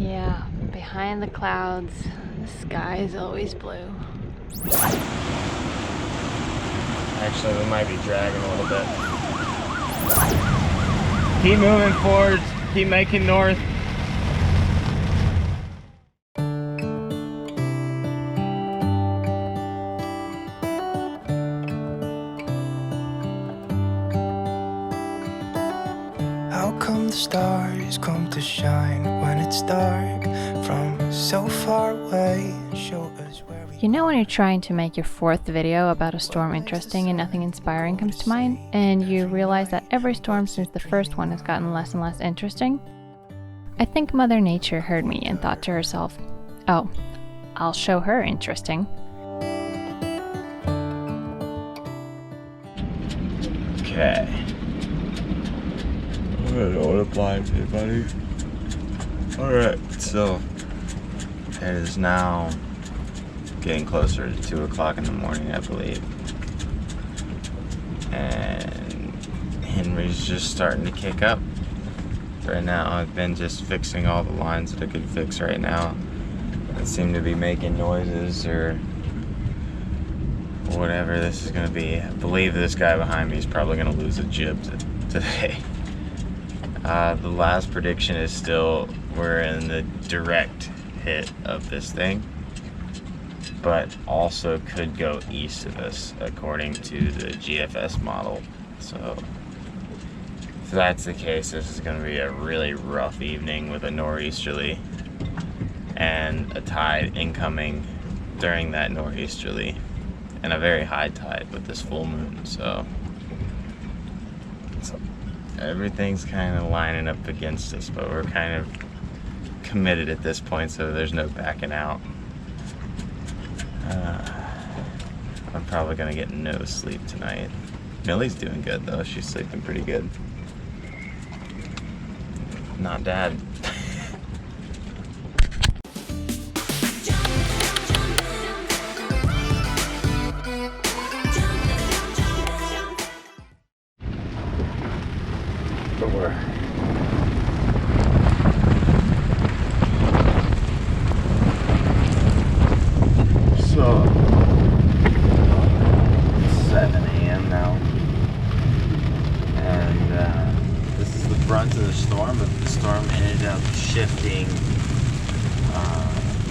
Yeah, behind the clouds, the sky is always blue. Actually, we might be dragging a little bit. Keep moving forward, keep making north. How come the stars come to shine when it's dark from so far away? Show us where we... You know when you're trying to make your fourth video about a storm interesting and nothing inspiring comes to mind, and you realize that every storm since the first one has gotten less and less interesting? I think Mother Nature heard me and thought to herself, oh, I'll show her interesting. Okay. I don't know what applies here, buddy. Alright, so it is now getting closer to 2 o'clock in the morning, I believe. And Henry's just starting to kick up. Right now, I've been just fixing all the lines that I could fix right now. That seem to be making noises or whatever this is going to be. I believe this guy behind me is probably going to lose a jib today. The last prediction is still we're in the direct hit of this thing, but also could go east of us according to the GFS model. So if that's the case, this is going to be a really rough evening with a nor'easterly and a tide incoming during that nor'easterly and a very high tide with this full moon. So everything's kind of lining up against us, but we're kind of committed at this point, so there's no backing out. I'm probably gonna get no sleep tonight. Millie's doing good though, she's sleeping pretty good. Not Dad. So, 7 a.m. now, and this is the brunt of the storm, but the storm ended up shifting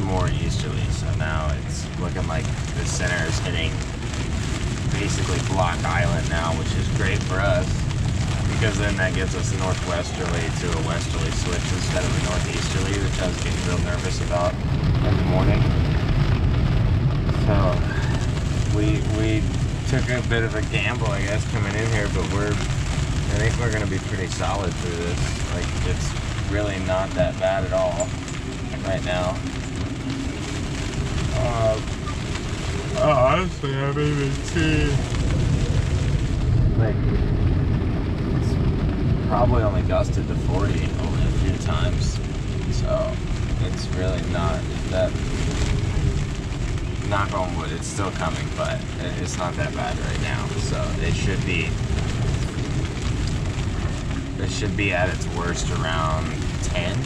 more easterly, so now it's looking like the center is hitting basically Block Island now, which is great for us, because then that gives us a northwesterly to a westerly switch instead of a northeasterly, which I was getting real nervous about in the morning. So we took a bit of a gamble, I guess, coming in here, but I think we're gonna be pretty solid through this. Like, it's really not that bad at all right now. Honestly, I haven't even seen, like, it's probably only gusted to 40 only a few times, so it's really not that. Knock on wood, it's still coming, but it's not that bad right now. So it should be at its worst around 10,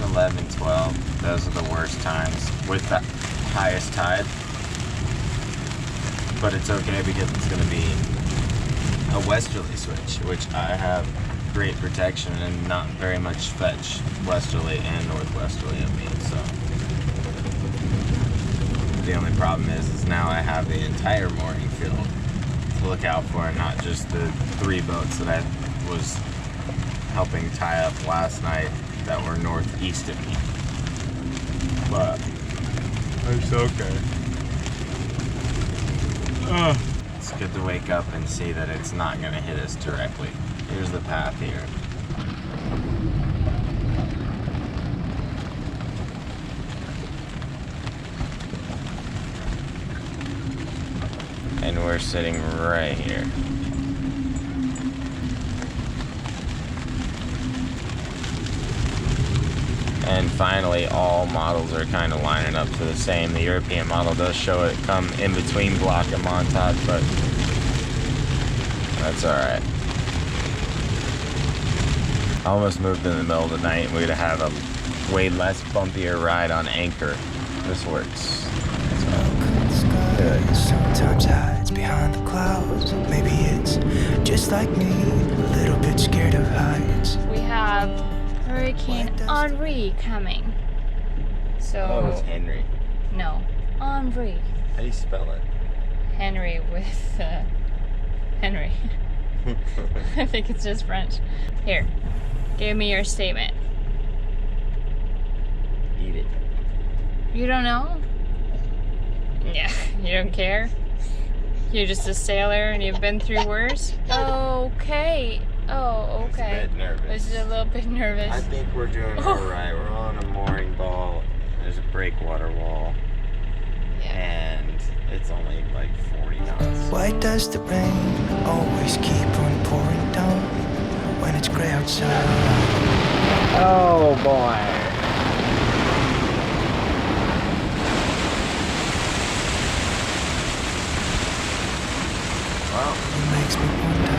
11, 12. Those are the worst times with the highest tide. But it's okay because it's going to be a westerly switch, which I have great protection and not very much fetch westerly and northwesterly of me. So the only problem is now I have the entire mooring field to look out for, and not just the 3 boats that I was helping tie up last night that were northeast of me. But it's okay. It's good to wake up and see that it's not going to hit us directly. Here's the path here. And we're sitting right here. And finally, all models are kind of lining up for the same. The European model does show it come in between Block and Montauk, but that's alright. I almost moved in the middle of the night. We'd have a way less bumpier ride on anchor. This works. Good. Sometimes hides behind the clouds. Maybe it's just like me, a little bit scared of heights. We have Hurricane Henri coming. So. Oh, it's Henry. No, Henri. How do you spell it? Henry with Henry. I think it's just French. Here, give me your statement. Eat it. You don't know? Yeah, you don't care? You're just a sailor and you've been through worse? Okay. Oh, okay. A bit nervous. This is a little bit nervous. I think we're doing alright. We're on a mooring ball. There's a breakwater wall. Yeah. And it's only like 40 knots. Why does the rain always keep on pouring down when it's gray outside? Oh boy. Well, It makes me wonder.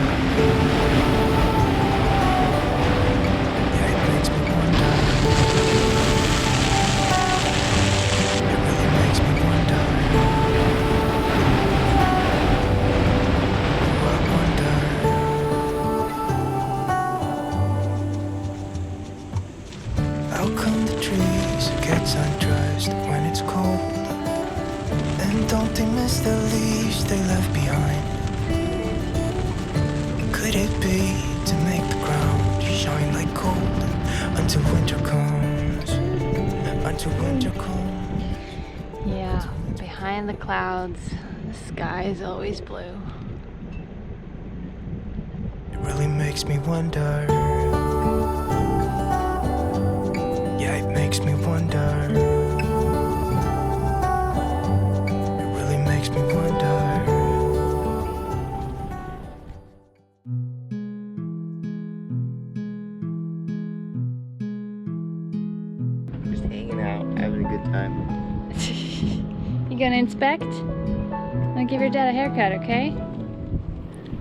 Yeah, it makes me wonder. It really makes me wonder. Oh, I wonder. How come the trees gets undressed when it's cold? And don't they miss the leaves they left behind? Could it be to make the ground shine like gold until winter comes? Until winter comes. Yeah, behind the clouds, the sky is always blue. It really makes me wonder. Yeah, it makes me wonder. It really makes me wonder. just hanging out, having a good time. You gonna inspect? I'll give your dad a haircut, okay?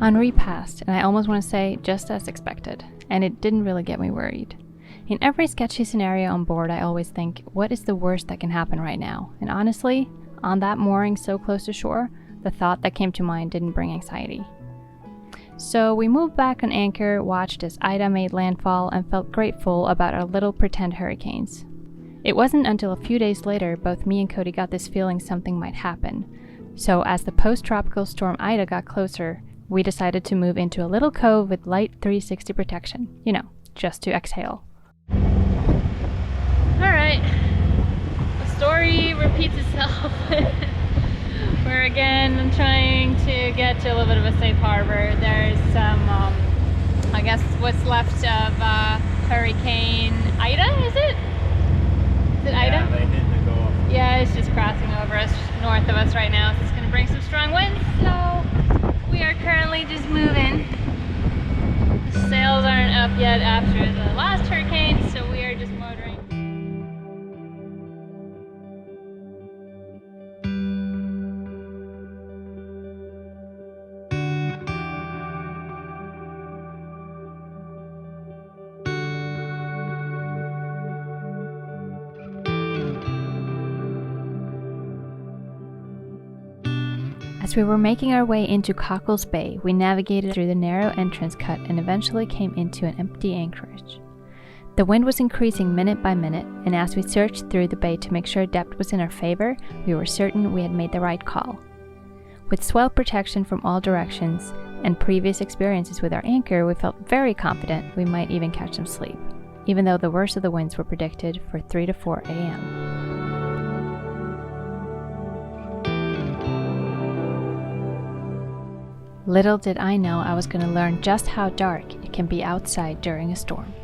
Henri passed, and I almost want to say just as expected, and it didn't really get me worried. In every sketchy scenario on board, I always think, what is the worst that can happen right now? And honestly, on that mooring so close to shore, the thought that came to mind didn't bring anxiety. So we moved back on anchor, watched as Ida made landfall, and felt grateful about our little pretend hurricanes. It wasn't until a few days later both me and Cody got this feeling something might happen. So as the post-tropical storm Ida got closer, we decided to move into a little cove with light 360 protection. You know, just to exhale. Alright, the story repeats itself. We're again trying to get to a little bit of a safe harbor. There's some, I guess what's left of Hurricane Ida, is it? Is it Ida? Yeah, they hit the goal. Yeah, it's just crossing over us, north of us right now. So it's gonna bring some strong winds, so we are currently just moving. The sails aren't up yet after the last hurricane, so we are just motoring. As we were making our way into Cockles Bay, we navigated through the narrow entrance cut and eventually came into an empty anchorage. The wind was increasing minute by minute, and as we searched through the bay to make sure depth was in our favor, we were certain we had made the right call. With swell protection from all directions and previous experiences with our anchor, we felt very confident we might even catch some sleep, even though the worst of the winds were predicted for 3 to 4 a.m. Little did I know I was going to learn just how dark it can be outside during a storm.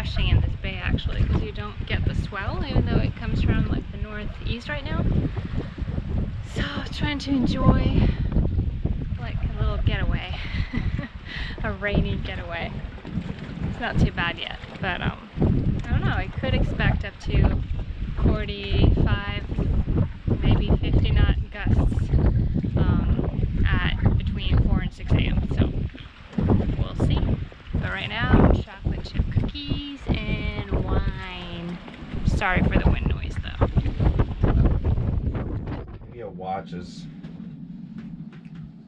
refreshing in this bay actually, because you don't get the swell, even though it comes from like the northeast right now. So trying to enjoy like a little getaway, a rainy getaway. It's not too bad yet, but I don't know. I could expect up to 45, maybe 50 knot gusts at between 4 and 6 a.m. So we'll see. But right now, chocolate chip cookies and wine. Sorry for the wind noise though. Maybe a watch is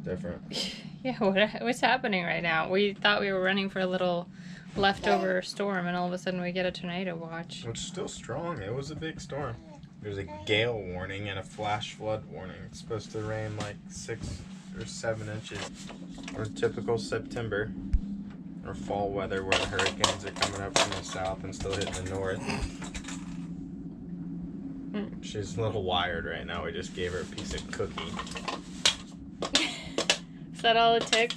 different. Yeah, what's happening right now? We thought we were running for a little leftover storm, and all of a sudden we get a tornado watch. It's still strong. It was a big storm. There's a gale warning and a flash flood warning. It's supposed to rain like 6 or 7 inches. Or typical September or fall weather where the hurricanes are coming up from the south and still hitting the north. She's a little wired right now. We just gave her a piece of cookie. Is that all it took?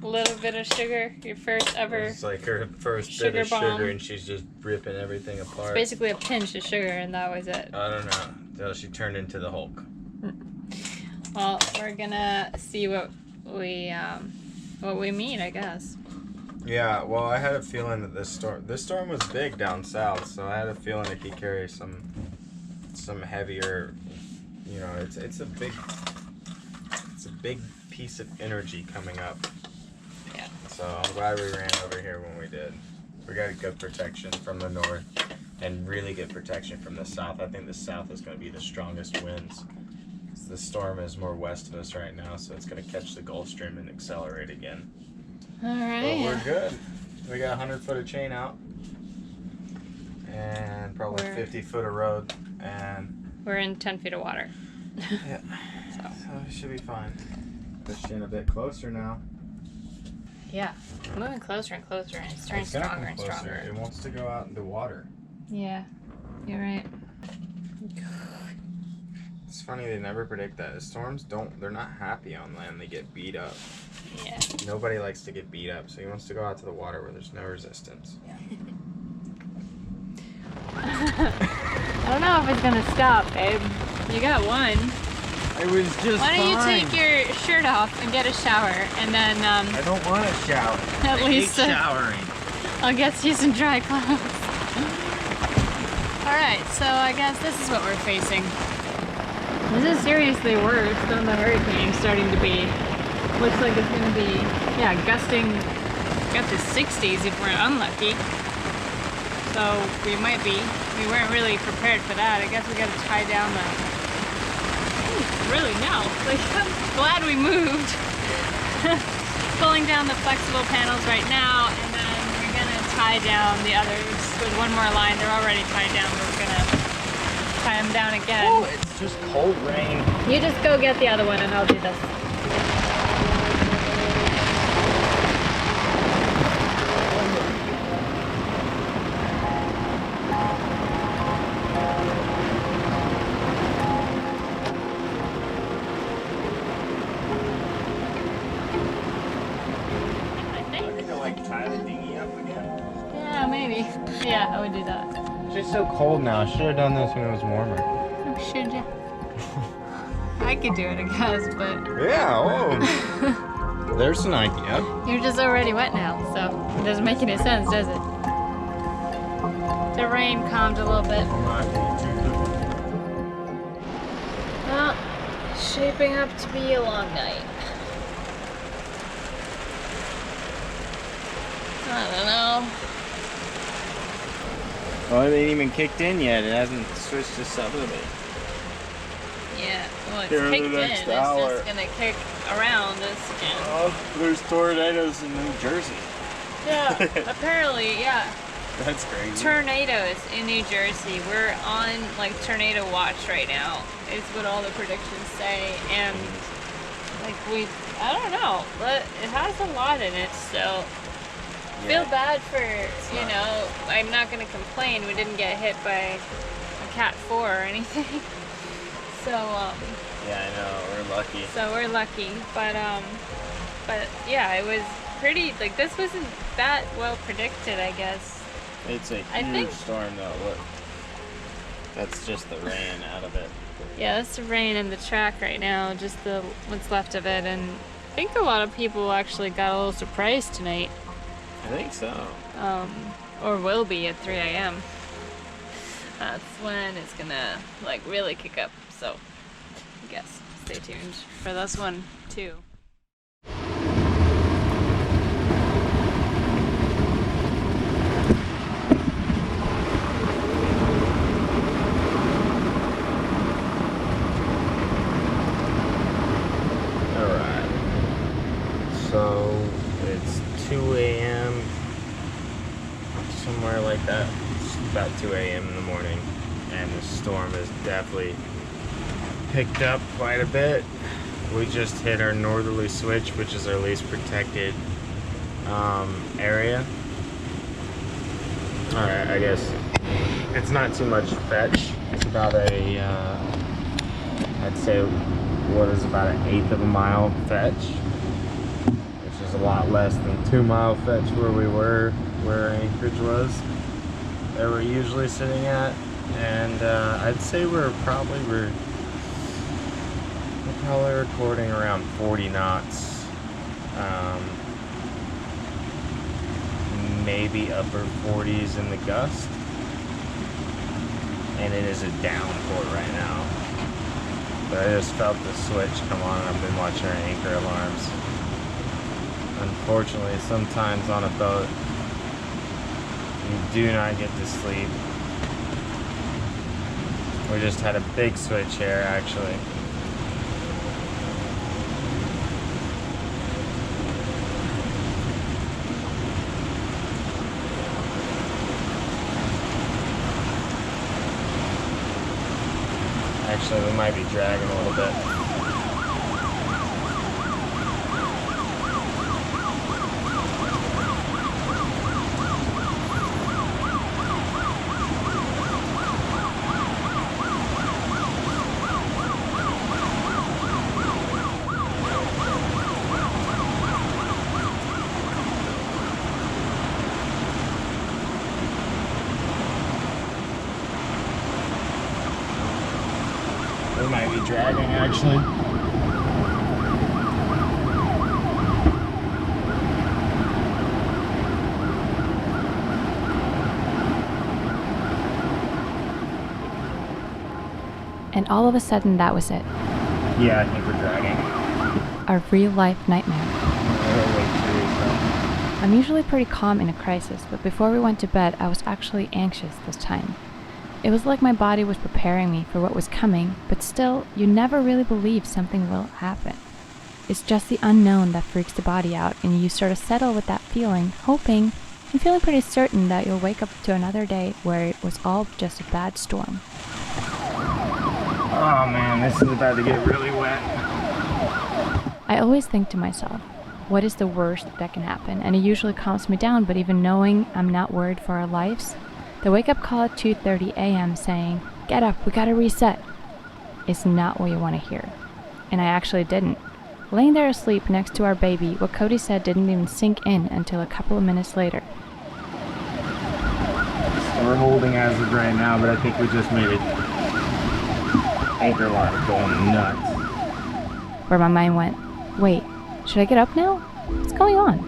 A little bit of sugar? Your first ever? It's like her first sugar bit of bomb. sugar, and she's just ripping everything apart. Basically a pinch of sugar, and that was it. I don't know. Until she turned into the Hulk. Well, we're gonna see what we meet, I guess. Yeah, well, I had a feeling that this storm was big down south, so I had a feeling it could carry some heavier, you know, it's a big piece of energy coming up. Yeah. So I'm glad we ran over here when we did. We got good protection from the north and really good protection from the south. I think the south is going to be the strongest winds. The storm is more west of us right now, so it's going to catch the Gulf Stream and accelerate again. All right. But we're good. We got 100 foot of chain out and probably 50 foot of road, and we're in 10 feet of water. yeah, so it should be fine. Pushing a bit closer now. Yeah, moving closer and closer, and it's turning stronger and stronger. It wants to go out into water. Yeah, you're right. It's funny, they never predict that. The storms they're not happy on land, they get beat up. Yeah. Nobody likes to get beat up, so he wants to go out to the water where there's no resistance. Yeah. I don't know if it's gonna stop, babe. You got one. It was just Why don't you take your shirt off and get a shower, and then I don't want to shower. At least showering. I'll get you some dry clothes. All right, so I guess this is what we're facing. This is seriously worse than the hurricane starting to be. Looks like it's gonna be, yeah, gusting up to 60s if we're unlucky. So we weren't really prepared for that. I guess we gotta tie down the, really no, like I'm glad we moved. Pulling down the flexible panels right now, and then we're gonna tie down the others with one more line. They're already tied down, but we're gonna tie them down again. Oh, it's just cold rain. You just go get the other one and I'll do this. Tie the dinghy up again? Yeah, maybe. Yeah, I would do that. It's just so cold now. I should have done this when it was warmer. Oh, should ya? I could do it, I guess, but... Yeah, oh. There's an idea. You're just already wet now, so it doesn't make any sense, does it? The rain calmed a little bit. Well, shaping up to be a long night. I don't know. Well, it ain't even kicked in yet. It hasn't switched to southerly. Yeah, well, it's Here in kicked the in. next It's hour. just gonna kick around us again. Oh, there's tornadoes in New Jersey. Yeah, apparently, yeah. That's crazy. Tornadoes in New Jersey. We're on like tornado watch right now. It's what all the predictions say, and like I don't know, but it has a lot in it, so. Feel bad for, you know, I'm not going to complain. We didn't get hit by a Cat 4 or anything. So, yeah, I know. We're lucky. So we're lucky. But yeah, it was pretty, like, this wasn't that well predicted, I guess. It's a I think- huge storm though, look. That's just the rain out of it. Yeah, that's the rain in the track right now, just the what's left of it, and I think a lot of people actually got a little surprised tonight, I think so. or will be at 3 a.m. That's when it's gonna like really kick up, so I guess stay tuned for this one too. Alright. So it's 2 a.m. somewhere like that. It's about 2 a.m. in the morning, and the storm has definitely picked up quite a bit. We just hit our northerly switch, which is our least protected area. Alright, I guess it's not too much fetch. It's about a, I'd say, what is about an 1/8 of a mile fetch, which is a lot less than 2 mile fetch where we were, where our anchorage was, that we're usually sitting at. And I'd say we're probably recording around 40 knots, maybe upper 40s in the gust, and it is a downpour right now. But I just felt the switch come on, and I've been watching our anchor alarms. Unfortunately, sometimes on a boat, you do not get to sleep. We just had a big switch here, actually. Actually, we might be dragging a little bit. We might be dragging, actually. And all of a sudden, that was it. Yeah, I think we're dragging. A real-life nightmare. Way I'm usually pretty calm in a crisis, but before we went to bed, I was actually anxious this time. It was like my body was preparing me for what was coming, but still, you never really believe something will happen. It's just the unknown that freaks the body out, and you sort of settle with that feeling, hoping and feeling pretty certain that you'll wake up to another day where it was all just a bad storm. Oh man, this is about to get really wet. I always think to myself, what is the worst that can happen? And it usually calms me down, but even knowing I'm not worried for our lives, the wake-up call at 2:30 a.m. saying, "Get up, we gotta reset," is not what you want to hear. And I actually didn't. Laying there asleep next to our baby, what Cody said didn't even sink in until a couple of minutes later. We're holding as of right now, but I think we just made it. Anchor alarm going nuts. Where my mind went, wait, should I get up now? What's going on?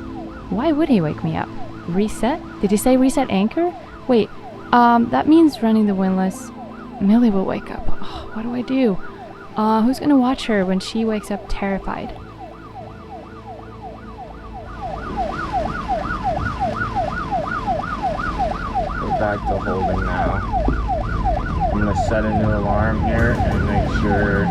Why would he wake me up? Reset? Did he say reset anchor? Wait, that means running the windless. Millie will wake up. Oh, what do I do? Who's gonna watch her when she wakes up terrified? We're back to holding now. I'm gonna set a new alarm here and make sure.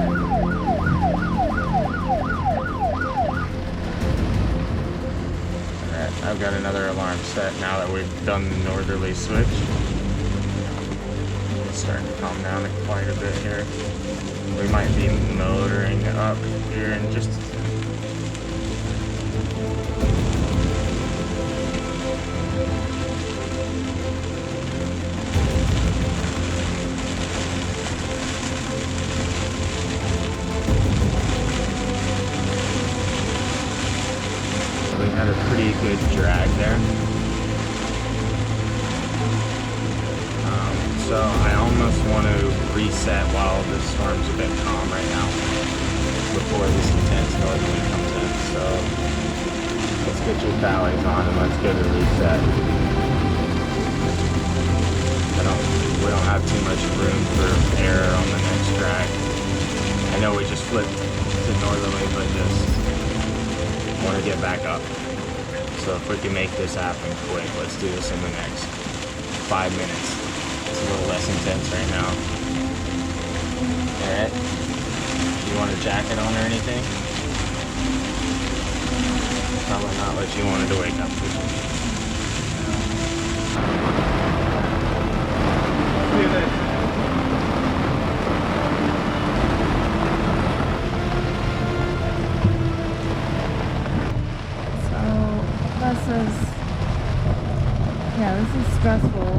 Alright, I've got another alarm set now that we've done the northerly switch. It's starting to calm down quite a bit here. We might be motoring up here in just a second. We had a pretty good drag there. So I almost want to reset while this storm's a bit calm right now before this intense northerly comes in. So let's get your tallies on and let's go to reset. We don't have too much room for error on the next drag. I know we just flipped to northerly, but just want to get back up. So if we can make this happen quick, let's do this in the next 5 minutes. It's a little less intense right now. Alright. You want a jacket on or anything? Probably not what you wanted to wake up to. See you then. This is stressful.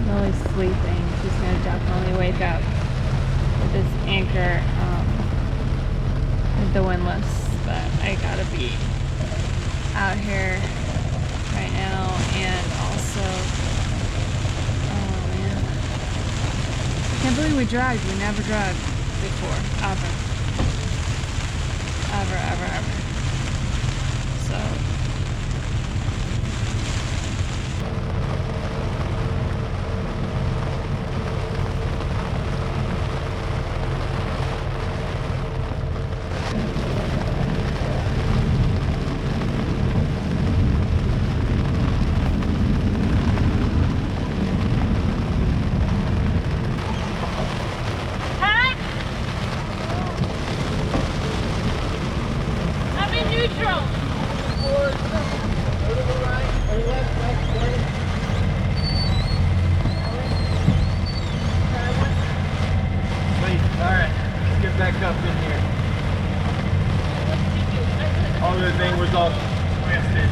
Millie's sleeping. She's gonna definitely wake up with this anchor with the windless, but I gotta be out here right now, and also, oh man, I can't believe we dragged. We never dragged before, ever. So. Back up in here. All the thing was all twisted.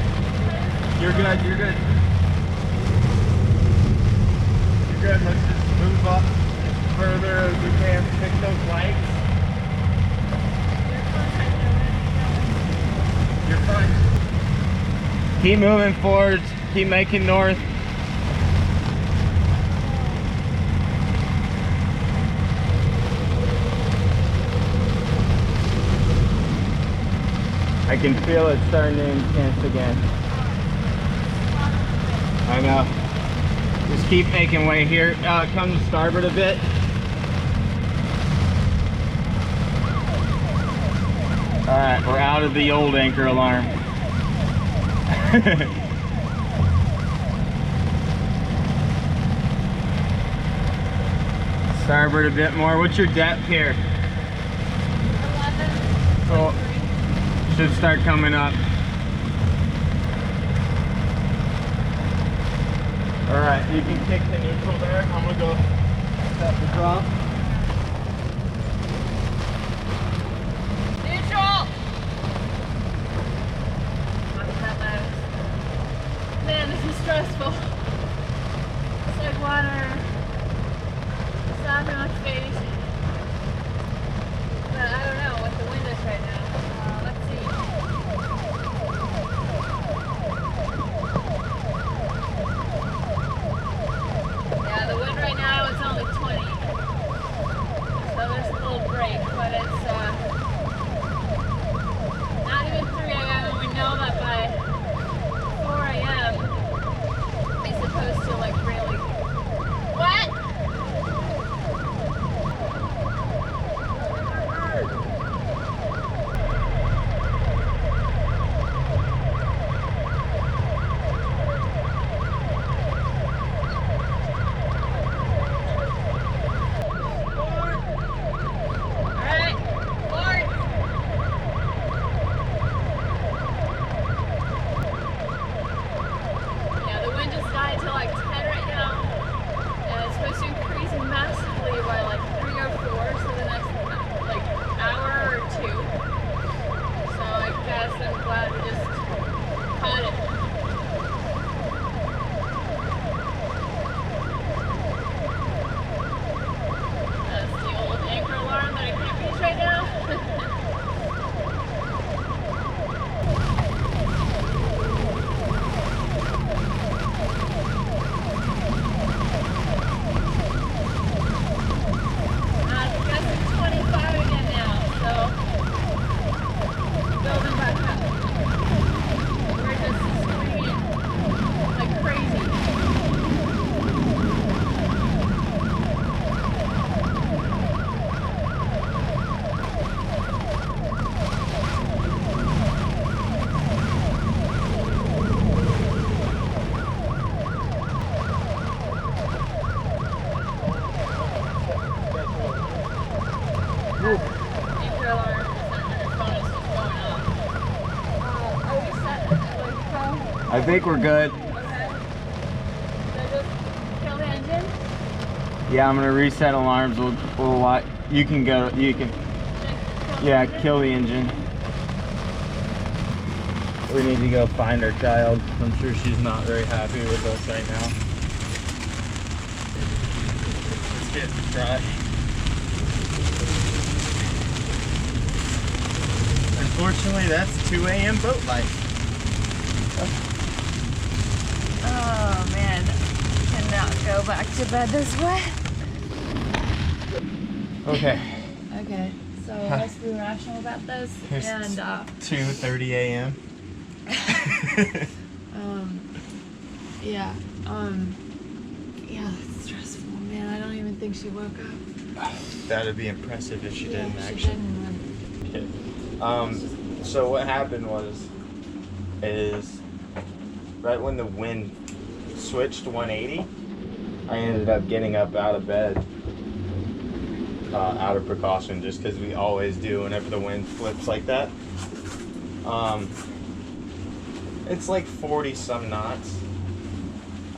You're good. You're good. Let's just move up further as we can. Pick those lights. You're fine. Keep moving forward. Keep making north. I can feel it starting to intense again. I know. Just keep making way here. Come to starboard a bit. Alright, we're out of the old anchor alarm. Starboard a bit more. What's your depth here? 11. Cool. Should start coming up. Alright, you can kick the neutral there. I'm gonna go set the drop. Neutral! Man, this is stressful. It's like water slapping my face. But I don't know what the wind is right now. Let's see. Yeah, the wind right now is only 20. So there's a little break, but it's not even 3 a.m. and we know that by 4 a.m. it's supposed to like really I think we're good. Okay. So just kill the engine? Yeah, I'm gonna reset alarms. We'll you can go. You can. Yeah, kill the engine. We need to go find our child. I'm sure she's not very happy with us right now. Let's get dry. Unfortunately, that's 2 a.m. boat life. Oh man, cannot go back to bed this way. Okay. Okay, so let's be rational about this. It's And 2:30 a.m. yeah, it's stressful, man. I don't even think she woke up. That'd be impressive if she didn't She actually. didn't. So what happened is right when the wind switched 180, I ended up getting up out of bed out of precaution, just because we always do whenever the wind flips like that. It's like 40 some knots,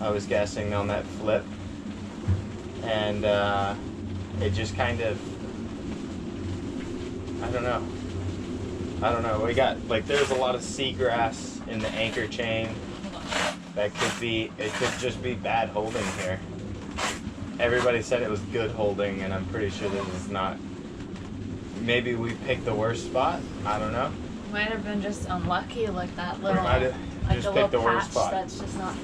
I was guessing, on that flip, and it just kind of, I don't know, we got, like, there's a lot of seagrass in the anchor chain. It could just be bad holding here. Everybody said it was good holding, and I'm pretty sure this is not. Maybe we picked the worst spot, I don't know. Might have been just unlucky, like that little, might have like just the picked little the worst patch spot. that's just not.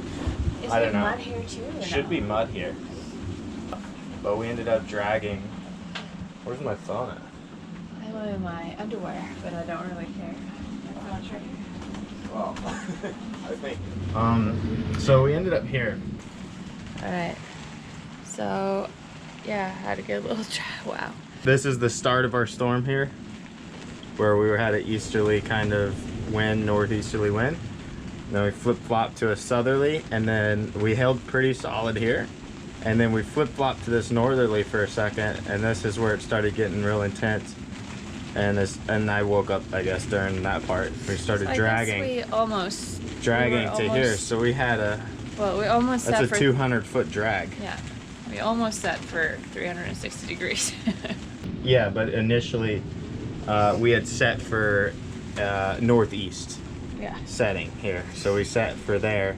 Is I there don't know. mud here too? Or Should no? be mud here. But we ended up dragging. Where's my phone at? I went in my underwear, but I don't really care. My phone's right here. Well, I think. So we ended up here. All right. So, yeah, had a good little wow. This is the start of our storm here, where we had an easterly kind of wind, northeasterly wind. Then we flip-flopped to a southerly, and then we held pretty solid here. And then we flip-flopped to this northerly for a second, and this is where it started getting real intense. And I woke up, I guess, during that part. We started So dragging. I guess we almost Dragging we were to almost, here, so we had a. Well, we almost That's set a for 200-foot drag. Yeah, we almost set for 360 degrees. Yeah, but initially we had set for northeast Yeah. setting here, so we set for there.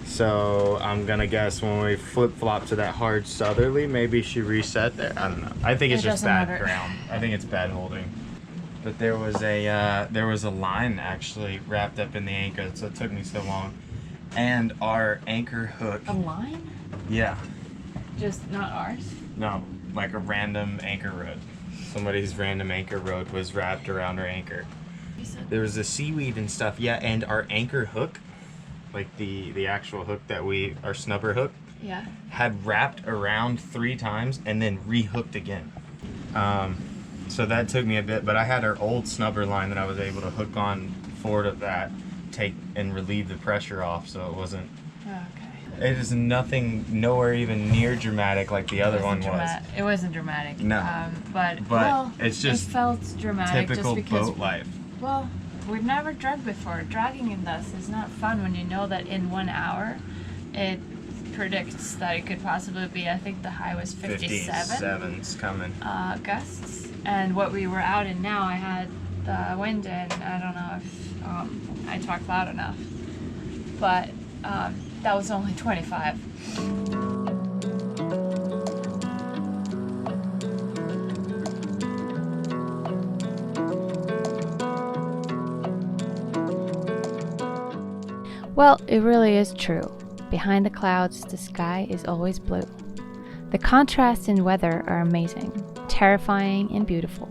So I'm gonna guess when we flip-flop to that hard southerly, maybe she reset there. I don't know. I think it's It just doesn't bad matter. ground. I think it's bad holding. But there was a line actually wrapped up in the anchor, so it took me so long. And our anchor hook. A line? Yeah. Just not ours? No, like a random anchor rod. Somebody's random anchor rod was wrapped around our anchor. There was the seaweed and stuff, yeah, and our anchor hook, like the actual hook that our snubber hook, Yeah. had wrapped around 3 times and then rehooked again. So that took me a bit, but I had our old snubber line that I was able to hook on forward of that, take and relieve the pressure off, so it wasn't. Okay. It is nowhere even near dramatic like the other one was. It wasn't dramatic. No. But But it's just it felt dramatic Typical just because. boat life. Well, we've never drugged before. Dragging in this is not fun when you know that in 1 hour, it predicts that it could possibly be. I think the high was 57. 57's coming. Gusts. And what we were out in now, I had the wind in. I don't know if I talked loud enough, but that was only 25. Well, it really is true. Behind the clouds, the sky is always blue. The contrasts in weather are amazing, terrifying and beautiful,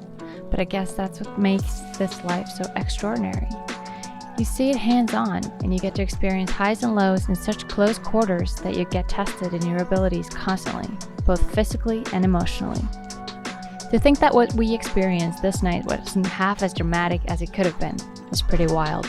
but I guess that's what makes this life so extraordinary. You see it hands-on, and you get to experience highs and lows in such close quarters that you get tested in your abilities constantly, both physically and emotionally. To think that what we experienced this night wasn't half as dramatic as it could have been is pretty wild.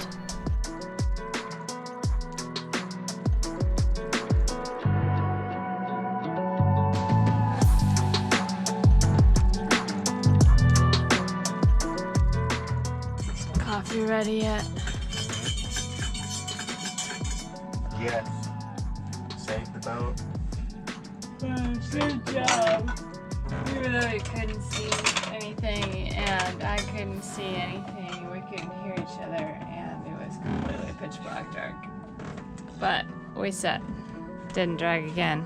Coffee ready yet? Yes. Save the boat. Good job. Even though we couldn't see anything and I couldn't see anything, we couldn't hear each other and it was completely pitch black dark. But we set. Didn't drag again.